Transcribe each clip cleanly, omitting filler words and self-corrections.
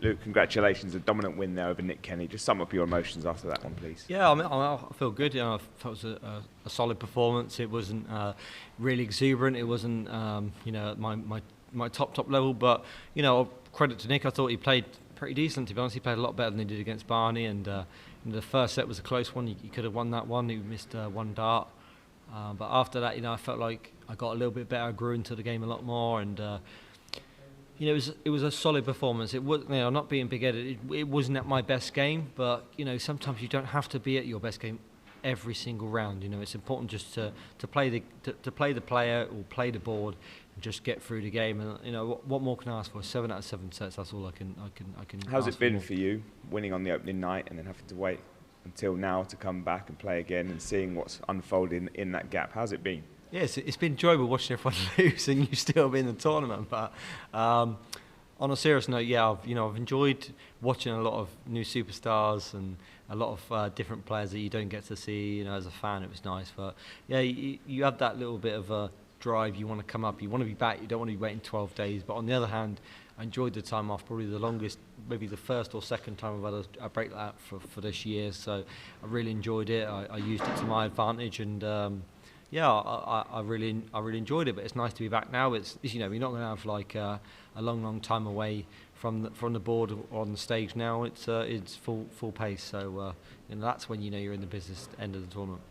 Luke, congratulations, a dominant win there over Nick Kenny. Just sum up your emotions after that one, please. Yeah, I feel good. I thought it was a solid performance. It wasn't really exuberant. It wasn't my top level, but credit to Nick. I thought he played pretty decent. To be honest, he played a lot better than he did against Barney. And the first set was a close one. He could have won that one. He missed one dart. But after that, I felt like I got a little bit better. I grew into the game a lot more, and it was a solid performance. It was, not being big-headed, it wasn't at my best game, but sometimes you don't have to be at your best game every single round. It's important just to play the player or play the board and just get through the game. And what more can I ask for? 7 out of 7 sets. That's all I can. How's it been for you, winning on the opening night and then having to wait until now to come back and play again and seeing what's unfolding in that gap? How's it been? Yes, it's been enjoyable watching everyone lose and you still be in the tournament. But on a serious note, I've enjoyed watching a lot of new superstars and a lot of different players that you don't get to see. As a fan, it was nice. But yeah, you have that little bit of a drive. You want to come up. You want to be back. You don't want to be waiting 12 days. But on the other hand, I enjoyed the time off. Probably the longest, maybe the first or second time I've had a break like that for this year. So I really enjoyed it. I used it to my advantage and. I really enjoyed it, but it's nice to be back now. It's you're not going to have like a long time away from the board or on the stage now. It's full pace, so that's when you're in the business end of the tournament.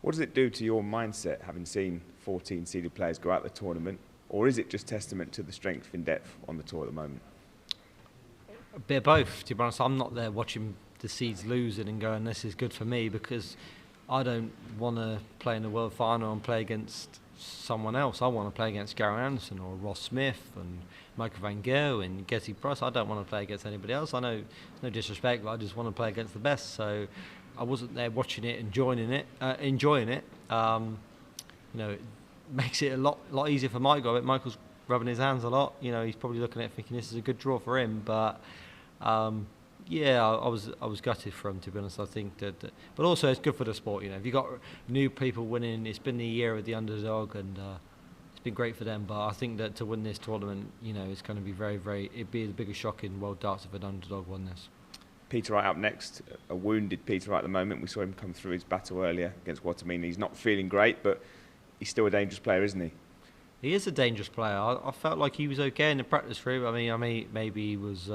What does it do to your mindset having seen 14 seeded players go out the tournament, or is it just testament to the strength in depth on the tour at the moment? A bit of both. To be honest, I'm not there watching the seeds losing and going, "This is good for me," because I don't want to play in the World Final and play against someone else. I want to play against Gary Anderson or Ross Smith and Michael van Gerwen and Getty Price. I don't want to play against anybody else. I know, no disrespect, but I just want to play against the best. So I wasn't there watching it and enjoying it. It makes it a lot easier for Michael. I bet Michael's rubbing his hands a lot. He's probably looking at it thinking this is a good draw for him, but. I was gutted for him, to be honest. I think that, but also it's good for the sport. If you got new people winning, it's been the year of the underdog, and it's been great for them. But I think that to win this tournament, it's going to be it'd be the biggest shock in world darts if an underdog won this. Peter Wright up next, a wounded Peter Wright at the moment. We saw him come through his battle earlier against Watermean. He's not feeling great, but he's still a dangerous player, isn't he? He is a dangerous player. I felt like he was okay in the practice room. I mean, maybe he was.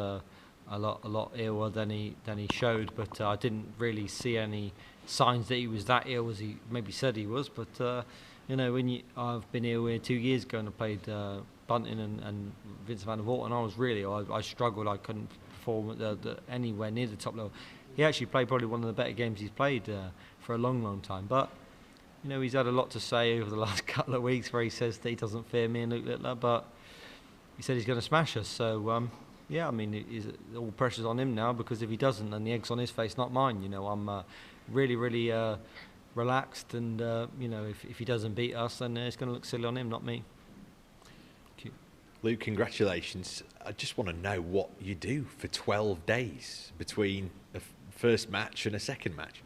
A lot iller than he showed, but I didn't really see any signs that he was that ill as he maybe said he was. But I've been ill here 2 years ago and I played Bunting and Vincent van der Voort, and I was really I struggled. I couldn't perform anywhere near the top level. He actually played probably one of the better games he's played for a long time. But he's had a lot to say over the last couple of weeks where he says that he doesn't fear me and Luke Littler, but he said he's going to smash us. So. All pressure's on him now, because if he doesn't, then the egg's on his face, not mine. I'm really relaxed, and if he doesn't beat us, then it's going to look silly on him, not me. Luke, congratulations. I just want to know what you do for 12 days between a first match and a second match.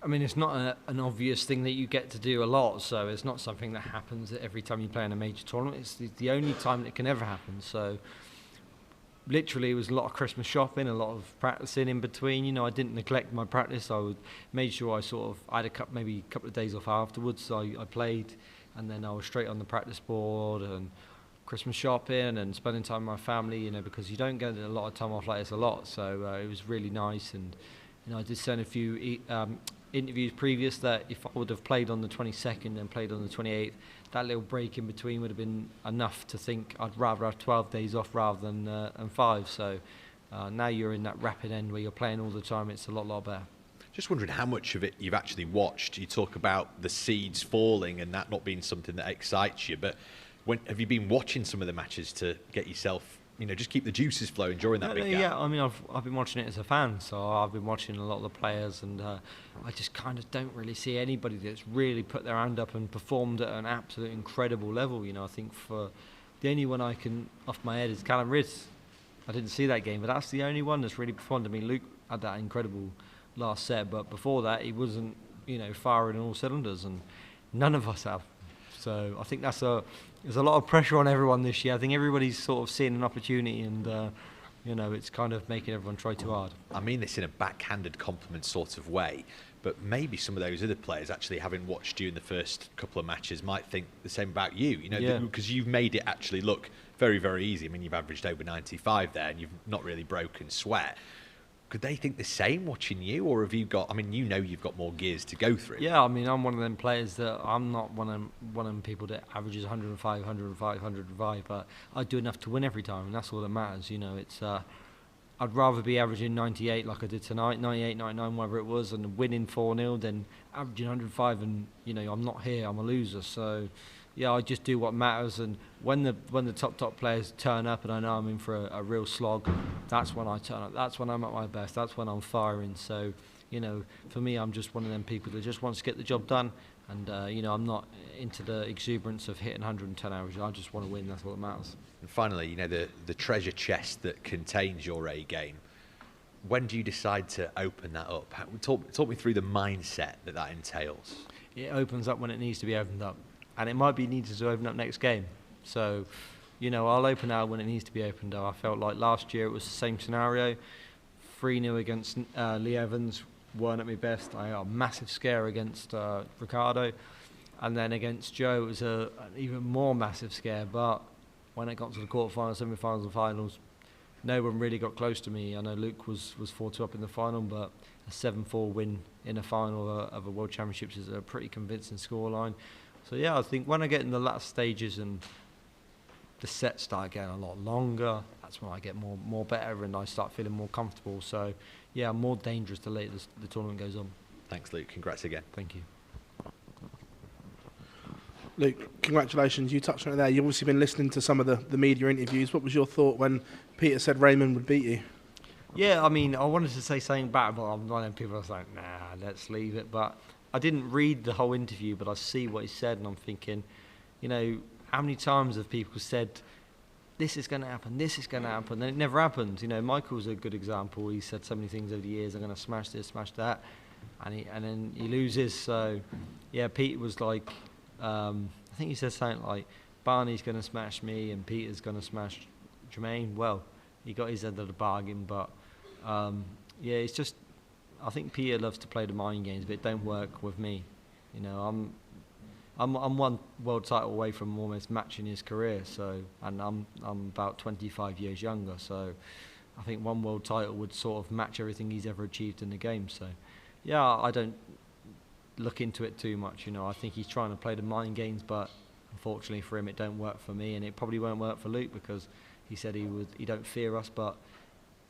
I mean, it's not an obvious thing that you get to do a lot, so it's not something that happens every time you play in a major tournament. It's the only time that it can ever happen, so... Literally, it was a lot of Christmas shopping, a lot of practicing in between. I didn't neglect my practice. I made sure I had maybe a couple of days off afterwards. So I played, and then I was straight on the practice board and Christmas shopping and spending time with my family. Because you don't get a lot of time off like this a lot. So it was really nice, and I did send a few interviews previous that if I would have played on the 22nd and played on the 28th, that little break in between would have been enough to think I'd rather have 12 days off rather than 5. So now you're in that rapid end where you're playing all the time. It's a lot better. Just wondering how much of it you've actually watched. You talk about the seeds falling and that not being something that excites you, but have you been watching some of the matches to get yourself, just keep the juices flowing during that big gap? Yeah, I mean, I've been watching it as a fan, so I've been watching a lot of the players, and I just kind of don't really see anybody that's really put their hand up and performed at an absolute incredible level. I think for the only one I can off my head is Callum Rids. I didn't see that game, but that's the only one that's really performed. I mean, Luke had that incredible last set, but before that he wasn't, firing on all cylinders, and none of us have. So I think there's a lot of pressure on everyone this year. I think everybody's sort of seeing an opportunity, and You know, it's kind of making everyone try too hard. I mean this in a backhanded compliment sort of way, but maybe some of those other players, actually having watched you in the first couple of matches, might think the same about you. You know, because you've made it actually look very, very easy. I mean, you've averaged over 95 there, and you've not really broken sweat. Could they think the same watching you, or have you got? I mean, you know, you've got more gears to go through. Yeah, I mean, I'm one of them players that I'm not one of them people that averages 105, 105, 105, but I do enough to win every time, and that's all that matters. You know, it's I'd rather be averaging 98 like I did tonight, 98, 99, whatever it was, and winning 4-0 than averaging 105 and, you know, I'm not here, I'm a loser. So, yeah, I just do what matters, and when the top players turn up and I know I'm in for a real slog, that's when I turn up, that's when I'm at my best, that's when I'm firing. So, you know, for me, I'm just one of them people that just wants to get the job done, and, you know, I'm not into the exuberance of hitting 110 averages, I just want to win, that's all that matters. And finally, you know, the treasure chest that contains your A game, when do you decide to open that up? Talk me through the mindset that entails. It opens up when it needs to be opened up. And it might be needed to open up next game. So, you know, I'll open out when it needs to be opened up. I felt like last year it was the same scenario. 3-0 against Lee Evans, weren't at my best. I got a massive scare against Ricardo. And then against Joe, it was an even more massive scare. But when it got to the quarterfinals, semi-finals and finals, no one really got close to me. I know Luke was 4-2 up in the final, but a 7-4 win in a final of a World Championships is a pretty convincing scoreline. So yeah, I think when I get in the last stages and the sets start getting a lot longer, that's when I get more better and I start feeling more comfortable. So yeah, more dangerous the later the tournament goes on. Thanks, Luke. Congrats again. Thank you. Luke, congratulations. You touched on it there. You've obviously been listening to some of the media interviews. What was your thought when Peter said Raymond would beat you? Yeah, I mean, I wanted to say something back, but I'm one of them people that's like, nah, let's leave it. But I didn't read the whole interview, but I see what he said, and I'm thinking, you know, how many times have people said, this is going to happen, this is going to happen, and it never happens. You know, Michael's a good example. He said so many things over the years, I'm going to smash this, smash that, and then he loses. So, yeah, Pete was like, I think he said something like, Barney's going to smash me and Peter's going to smash Jermaine. Well, he got his end of the bargain, but yeah, it's just, I think Peter loves to play the mind games, but it don't work with me. You know, I'm one world title away from almost matching his career, so, and I'm about 25 years younger, so I think one world title would sort of match everything he's ever achieved in the game. So, yeah, I don't look into it too much. You know, I think he's trying to play the mind games, but unfortunately for him, it don't work for me, and it probably won't work for Luke because he said he don't fear us, but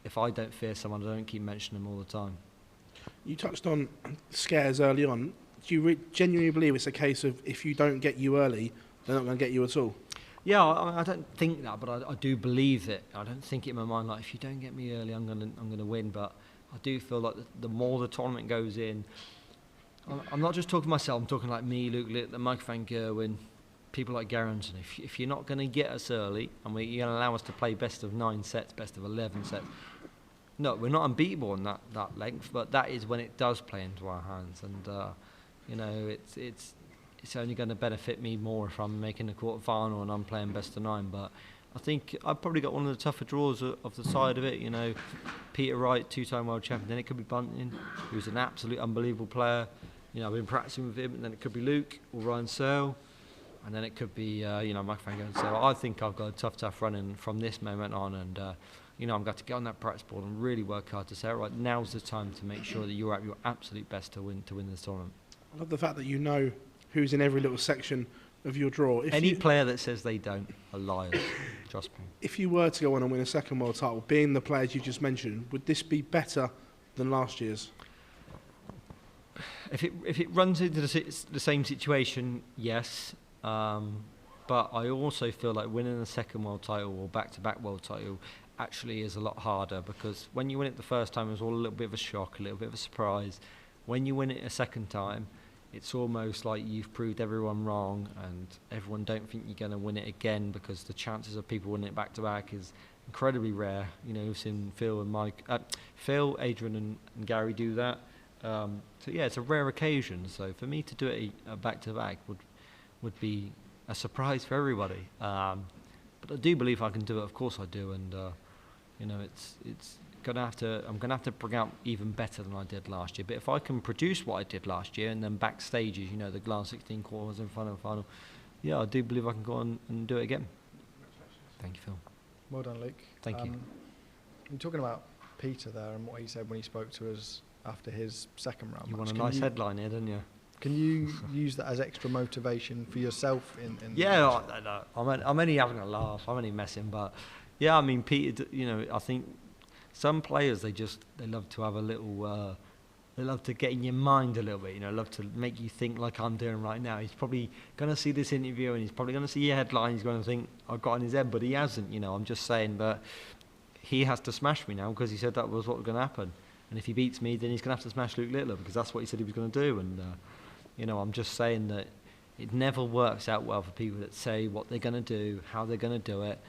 if I don't fear someone, I don't keep mentioning them all the time. You touched on scares early on. Do you genuinely believe it's a case of if you don't get you early, they're not going to get you at all? Yeah, I don't think that, but I do believe it. I don't think it in my mind like, if you don't get me early, I'm gonna win. But I do feel like the more the tournament goes in, I'm not just talking to myself. I'm talking like me, Luke Litt, Mike Van Gerwen, people like Gerrans. If you're not going to get us early, and you're going to allow us to play best of 9 sets, best of 11 sets. No, we're not unbeatable in that length, but that is when it does play into our hands, and you know, it's only going to benefit me more if I'm making the quarter-final and I'm playing best of 9. But I think I've probably got one of the tougher draws of the side of it. You know, Peter Wright, 2-time world champion. Then it could be Bunting, who's an absolute unbelievable player. You know, I've been practicing with him. And then it could be Luke or Ryan Searle, and then it could be you know, Mike Van Gerwen. So I think I've got a tough running from this moment on, and you know, I'm going to get on that practice board and really work hard to say, all right, now's the time to make sure that you're at your absolute best to win this tournament. I love the fact that you know who's in every little section of your draw. Any player that says they don't are liars. Trust me. If you were to go on and win a second world title, being the players you just mentioned, would this be better than last year's? If it runs into the same situation, yes. But I also feel like winning a second world title or back-to-back world title actually is a lot harder, because when you win it the first time, it was all a little bit of a shock, a little bit of a surprise. When you win it a second time, it's almost like you've proved everyone wrong, and everyone don't think you're going to win it again, because the chances of people winning it back-to-back is incredibly rare. You know, we've seen Phil and Phil, Adrian and Gary do that. So yeah, it's a rare occasion. So for me to do it a back-to-back would be a surprise for everybody. But I do believe I can do it. Of course I do. And it's gonna have to. I'm gonna have to bring out even better than I did last year. But if I can produce what I did last year, and then backstages, the last 16 quarters and final, yeah, I do believe I can go on and do it again. Thank you, Phil. Well done, Luke. Thank you. You're talking about Peter there and what he said when he spoke to us after his second round. You match. want a nice headline here, don't you? Can you use that as extra motivation for yourself? Yeah, I'm only having a laugh. I'm only messing, but yeah, I mean, Peter. I think some players they love to have a little. They love to get in your mind a little bit. Love to make you think like I'm doing right now. He's probably going to see this interview and he's probably going to see your headline. He's going to think I've got in his head, but he hasn't. I'm just saying that he has to smash me now because he said that was what was going to happen. And if he beats me, then he's going to have to smash Luke Littler because that's what he said he was going to do. And I'm just saying that it never works out well for people that say what they're going to do, how they're going to do it.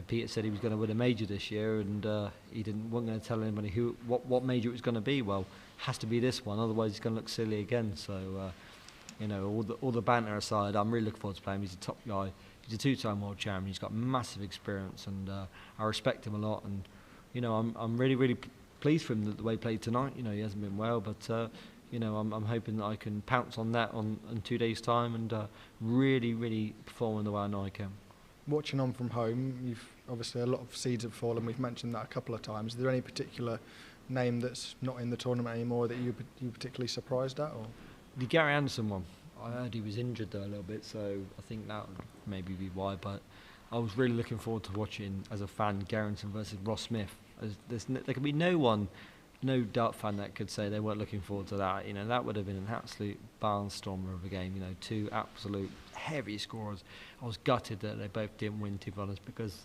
Peter said he was going to win a major this year, and he wasn't going to tell anybody what major it was going to be. Well, it has to be this one, otherwise he's going to look silly again. So, all the banter aside, I'm really looking forward to playing him. He's a top guy. He's a two-time world champion. He's got massive experience, and I respect him a lot. And I'm really, really pleased for him the way he played tonight. He hasn't been well, but I'm hoping that I can pounce on that in 2 days' time and really, really perform in the way I know I can. Watching on from home, you've obviously a lot of seeds have fallen. We've mentioned that a couple of times. Is there any particular name that's not in the tournament anymore that you're particularly surprised at? Or? The Gary Anderson one. I heard he was injured though a little bit, so I think that would maybe be why. But I was really looking forward to watching, as a fan, Gary Anderson versus Ross Smith. There could be no dart fan that could say they weren't looking forward to that. That would have been an absolute barnstormer of a game. Two absolute heavy scorers. I was gutted that they both didn't win, to be honest, because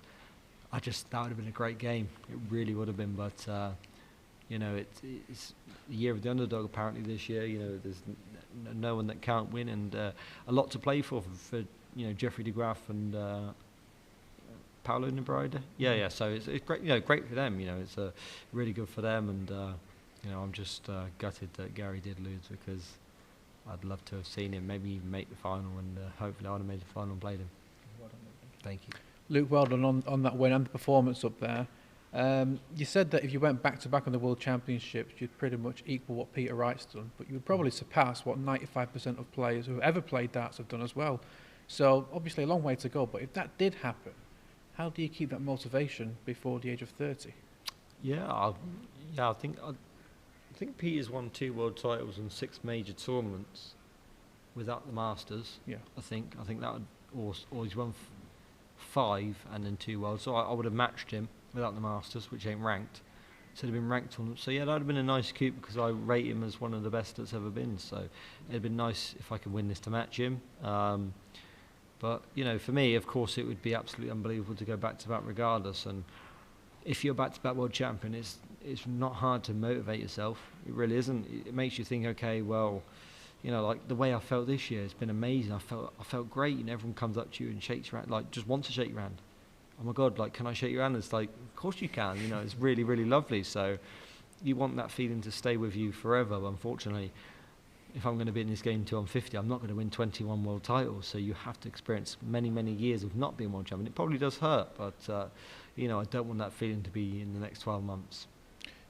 that would have been a great game. It really would have been. But it's the year of the underdog apparently this year. There's no one that can't win, and a lot to play for Jeffrey de Graaf and Paolo Nebreda. Yeah. So it's great. Great for them. It's really good for them, and I'm just gutted that Gary did lose because I'd love to have seen him maybe even make the final, and hopefully I would have made the final and played him. Well done, Thank you. Luke, well done on that win and the performance up there. You said that if you went back-to-back on the World Championships, you'd pretty much equal what Peter Wright's done, but you would probably surpass what 95% of players who have ever played darts have done as well. So obviously a long way to go, but if that did happen, how do you keep that motivation before the age of 30? I think Peter's won 2 world titles and 6 major tournaments without the Masters. Yeah, I think that would, or he's won 5 and then 2 worlds. So I would have matched him without the Masters, which ain't ranked. So it'd have been ranked on. So yeah, that'd have been a nice coup because I rate him as one of the best that's ever been. So it'd been nice if I could win this to match him. But for me, of course, it would be absolutely unbelievable to go back to back regardless. And if you're back to back world champion, it's not hard to motivate yourself. It really isn't. It makes you think, okay, well, like the way I felt this year, it's been amazing. I felt great. Everyone comes up to you and shakes your hand, like just wants to shake your hand. Oh my God, like, can I shake your hand? It's like, of course you can. It's really, really lovely. So you want that feeling to stay with you forever. But unfortunately, if I'm going to be in this game until I'm 50, I'm not going to win 21 world titles. So you have to experience many, many years of not being world champion. It probably does hurt, but I don't want that feeling to be in the next 12 months.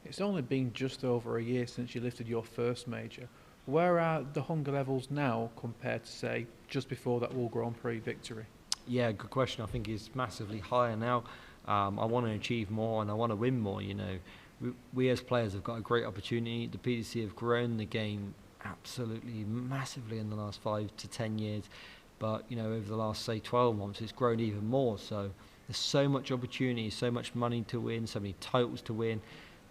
It's only been just over a year since you lifted your first major. Where are the hunger levels now compared to, say, just before that World Grand Prix victory? Yeah, good question. I think it's massively higher now. I want to achieve more and I want to win more. We as players have got a great opportunity. The PDC have grown the game absolutely massively in the last 5 to 10 years. But, over the last, say, 12 months, it's grown even more. So there's so much opportunity, so much money to win, so many titles to win.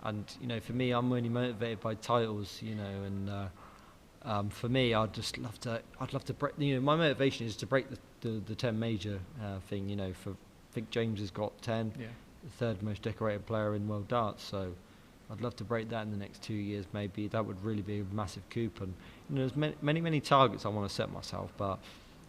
And, for me, I'm only motivated by titles, and for me, I'd love to break, my motivation is to break the 10 major thing, I think James has got 10, the third most decorated player in world darts, so I'd love to break that in the next 2 years, maybe. That would really be a massive coup. And there's many targets I want to set myself, but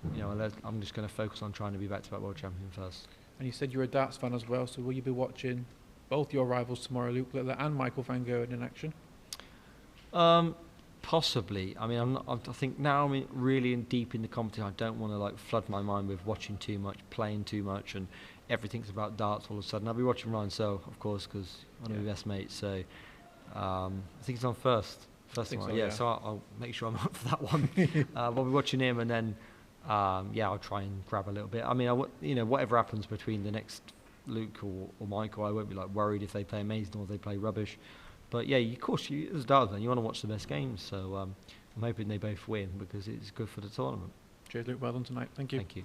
I'm just going to focus on trying to be back-to-back world champion first. And you said you're a darts fan as well, so will you be watching both your rivals tomorrow, Luke Littler and Michael van Gerwen, in action? Possibly. I mean, I think now I'm really deep in the competition. I don't want to flood my mind with watching too much, playing too much, and everything's about darts all of a sudden. I'll be watching Ryan Searle, of course, because one of my best mates. So I think he's on first one. Yeah, so I'll make sure I'm up for that one. I'll be watching him, and then I'll try and grab a little bit. I mean, whatever happens between the next Luke or Michael, I won't be like worried if they play amazing or they play rubbish. But yeah, of course, as a darts fan, you want to watch the best games. So I'm hoping they both win because it's good for the tournament. Cheers, Luke. Well done tonight. Thank you. Thank you.